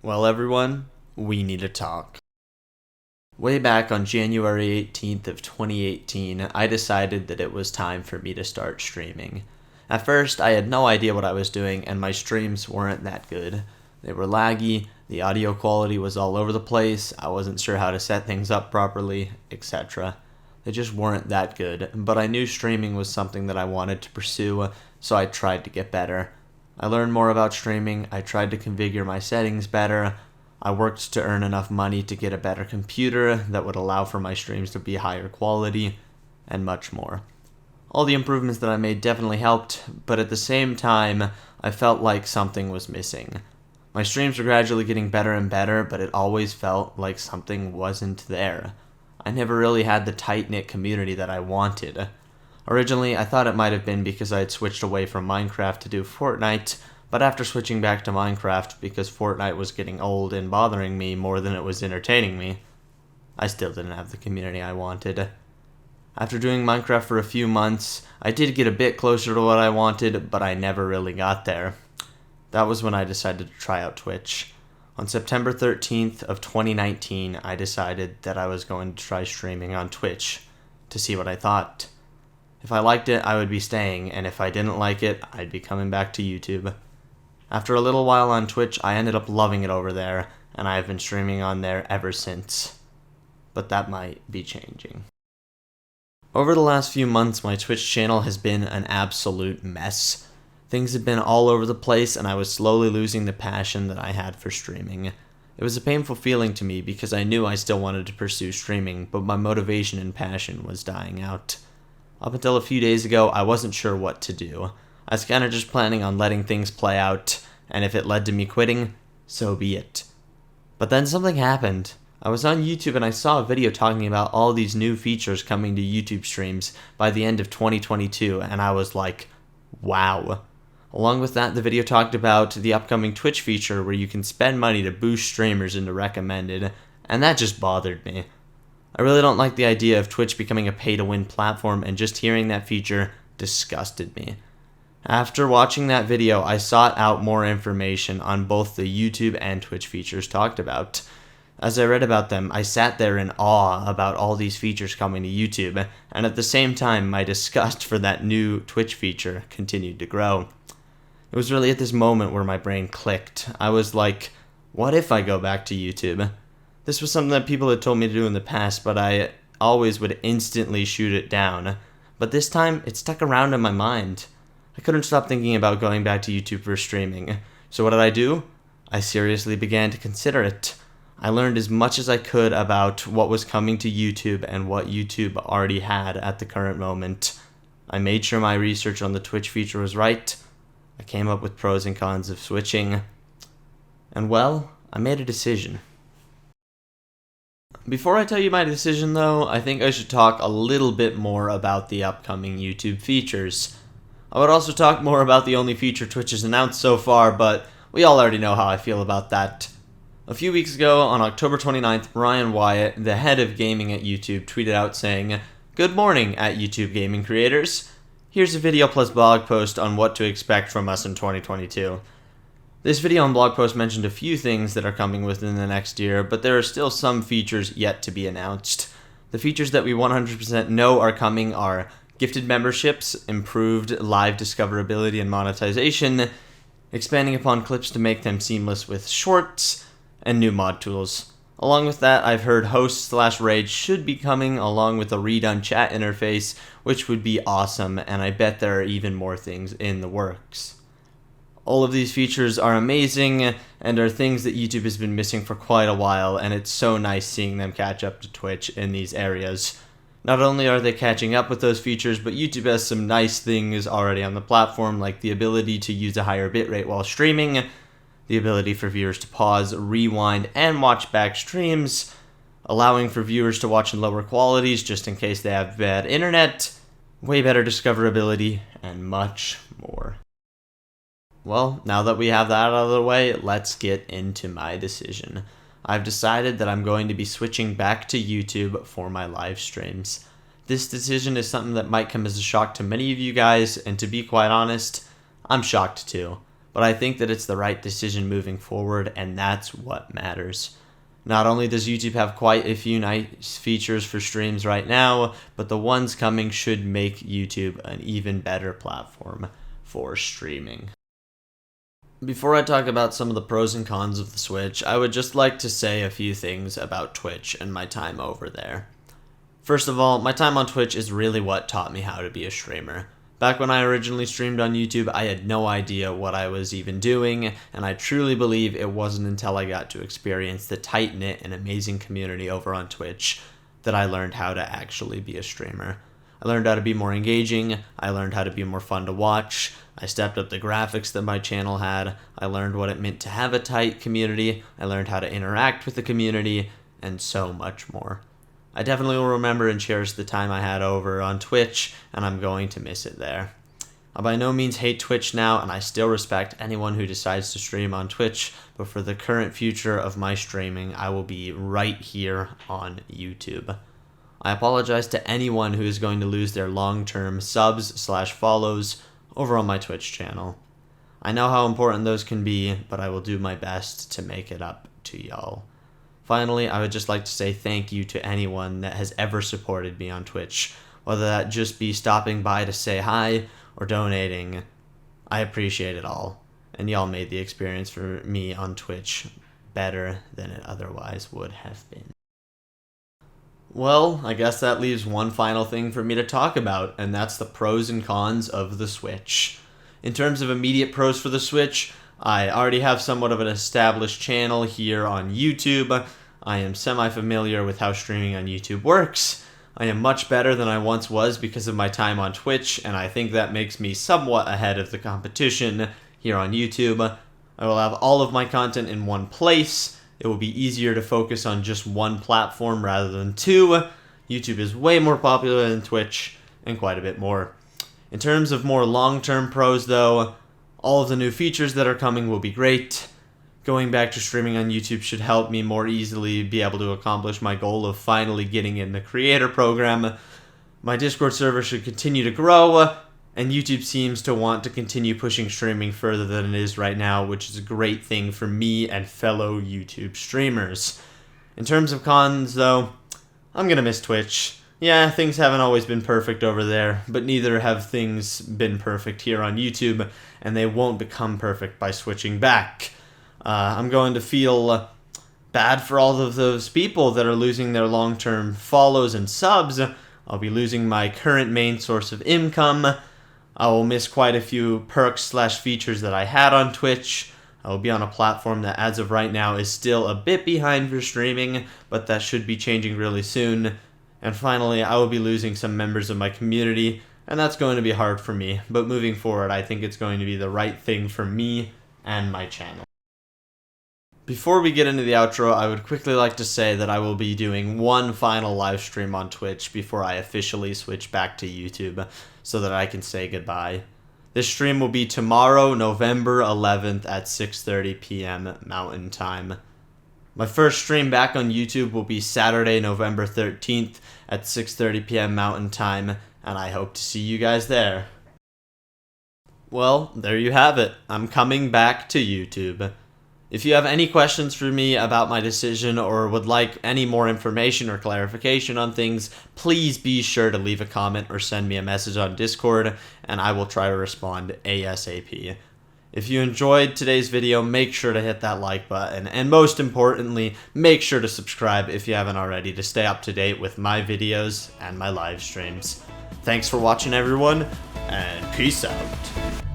Well, everyone, we need to talk. Way back on January 18th of 2018, I decided that it was time for me to start streaming. At first, I had no idea what I was doing, and my streams weren't that good. They were laggy, the audio quality was all over the place, I wasn't sure how to set things up properly, etc. They just weren't that good, but I knew streaming was something that I wanted to pursue, so I tried to get better. I learned more about streaming, I tried to configure my settings better, I worked to earn enough money to get a better computer that would allow for my streams to be higher quality, and much more. All the improvements that I made definitely helped, but at the same time, I felt like something was missing. My streams were gradually getting better and better, but it always felt like something wasn't there. I never really had the tight-knit community that I wanted. Originally, I thought it might have been because I had switched away from Minecraft to do Fortnite, but after switching back to Minecraft because Fortnite was getting old and bothering me more than it was entertaining me, I still didn't have the community I wanted. After doing Minecraft for a few months, I did get a bit closer to what I wanted, but I never really got there. That was when I decided to try out Twitch. On September 13th of 2019, I decided that I was going to try streaming on Twitch to see what I thought. If I liked it, I would be staying, and if I didn't like it, I'd be coming back to YouTube. After a little while on Twitch, I ended up loving it over there, and I have been streaming on there ever since. But that might be changing. Over the last few months, my Twitch channel has been an absolute mess. Things have been all over the place, and I was slowly losing the passion that I had for streaming. It was a painful feeling to me because I knew I still wanted to pursue streaming, but my motivation and passion was dying out. Up until a few days ago, I wasn't sure what to do. I was kind of just planning on letting things play out, and if it led to me quitting, so be it. But then something happened. I was on YouTube and I saw a video talking about all these new features coming to YouTube streams by the end of 2022, and I was like, wow. Along with that, the video talked about the upcoming Twitch feature where you can spend money to boost streamers into recommended, and that just bothered me. I really don't like the idea of Twitch becoming a pay-to-win platform, and just hearing that feature disgusted me. After watching that video, I sought out more information on both the YouTube and Twitch features talked about. As I read about them, I sat there in awe about all these features coming to YouTube, and at the same time, my disgust for that new Twitch feature continued to grow. It was really at this moment where my brain clicked. I was like, what if I go back to YouTube? This was something that people had told me to do in the past, but I always would instantly shoot it down. But this time, it stuck around in my mind. I couldn't stop thinking about going back to YouTube for streaming. So what did I do? I seriously began to consider it. I learned as much as I could about what was coming to YouTube and what YouTube already had at the current moment. I made sure my research on the Twitch feature was right. I came up with pros and cons of switching. And well, I made a decision. Before I tell you my decision though, I think I should talk a little bit more about the upcoming YouTube features. I would also talk more about the only feature Twitch has announced so far, but we all already know how I feel about that. A few weeks ago, on October 29th, Brian Wyatt, the head of gaming at YouTube, tweeted out saying, "Good morning at YouTube gaming creators. Here's a video plus blog post on what to expect from us in 2022. This video and blog post mentioned a few things that are coming within the next year, but there are still some features yet to be announced. The features that we 100% know are coming are gifted memberships, improved live discoverability and monetization, expanding upon clips to make them seamless with shorts, and new mod tools. Along with that, I've heard host/raid should be coming along with a redone chat interface, which would be awesome, and I bet there are even more things in the works. All of these features are amazing and are things that YouTube has been missing for quite a while, and it's so nice seeing them catch up to Twitch in these areas. Not only are they catching up with those features, but YouTube has some nice things already on the platform, like the ability to use a higher bitrate while streaming, the ability for viewers to pause, rewind, and watch back streams, allowing for viewers to watch in lower qualities just in case they have bad internet, way better discoverability, and much more. Well, now that we have that out of the way, let's get into my decision. I've decided that I'm going to be switching back to YouTube for my live streams. This decision is something that might come as a shock to many of you guys, and to be quite honest, I'm shocked too. but I think that it's the right decision moving forward, and that's what matters. Not only does YouTube have quite a few nice features for streams right now, but the ones coming should make YouTube an even better platform for streaming. Before I talk about some of the pros and cons of the Switch, I would just like to say a few things about Twitch and my time over there. First of all, my time on Twitch is really what taught me how to be a streamer. Back when I originally streamed on YouTube, I had no idea what I was even doing, and I truly believe it wasn't until I got to experience the tight-knit and amazing community over on Twitch that I learned how to actually be a streamer. I learned how to be more engaging, I learned how to be more fun to watch, I stepped up the graphics that my channel had, I learned what it meant to have a tight community, I learned how to interact with the community, and so much more. I definitely will remember and cherish the time I had over on Twitch, and I'm going to miss it there. I by no means hate Twitch now, and I still respect anyone who decides to stream on Twitch, but for the current future of my streaming, I will be right here on YouTube. I apologize to anyone who is going to lose their long-term subs/follows over on my Twitch channel. I know how important those can be, but I will do my best to make it up to y'all. Finally, I would just like to say thank you to anyone that has ever supported me on Twitch, whether that just be stopping by to say hi or donating. I appreciate it all, and y'all made the experience for me on Twitch better than it otherwise would have been. Well, I guess that leaves one final thing for me to talk about, and that's the pros and cons of the Switch. In terms of immediate pros for the Switch, I already have somewhat of an established channel here on YouTube. I am semi-familiar with how streaming on YouTube works. I am much better than I once was because of my time on Twitch, and I think that makes me somewhat ahead of the competition here on YouTube. I will have all of my content in one place. It will be easier to focus on just one platform rather than two. YouTube is way more popular than Twitch, and quite a bit more. In terms of more long-term pros, though, all of the new features that are coming will be great. Going back to streaming on YouTube should help me more easily be able to accomplish my goal of finally getting in the creator program. My Discord server should continue to grow, and YouTube seems to want to continue pushing streaming further than it is right now, which is a great thing for me and fellow YouTube streamers. In terms of cons, though, I'm gonna miss Twitch. Yeah, things haven't always been perfect over there, but neither have things been perfect here on YouTube, and they won't become perfect by switching back. I'm going to feel bad for all of those people that are losing their long-term follows and subs. I'll be losing my current main source of income. I will miss quite a few perks/features that I had on Twitch. I will be on a platform that as of right now is still a bit behind for streaming, but that should be changing really soon. And finally, I will be losing some members of my community, and that's going to be hard for me. But moving forward, I think it's going to be the right thing for me and my channel. Before we get into the outro, I would quickly like to say that I will be doing one final live stream on Twitch before I officially switch back to YouTube, so that I can say goodbye. This stream will be tomorrow, November 11th at 6:30 p.m. Mountain Time. My first stream back on YouTube will be Saturday, November 13th at 6:30 p.m. Mountain Time, and I hope to see you guys there. Well, there you have it. I'm coming back to YouTube. If you have any questions for me about my decision or would like any more information or clarification on things, please be sure to leave a comment or send me a message on Discord, and I will try to respond ASAP. If you enjoyed today's video, make sure to hit that like button, and most importantly, make sure to subscribe if you haven't already to stay up to date with my videos and my live streams. Thanks for watching, everyone, and peace out.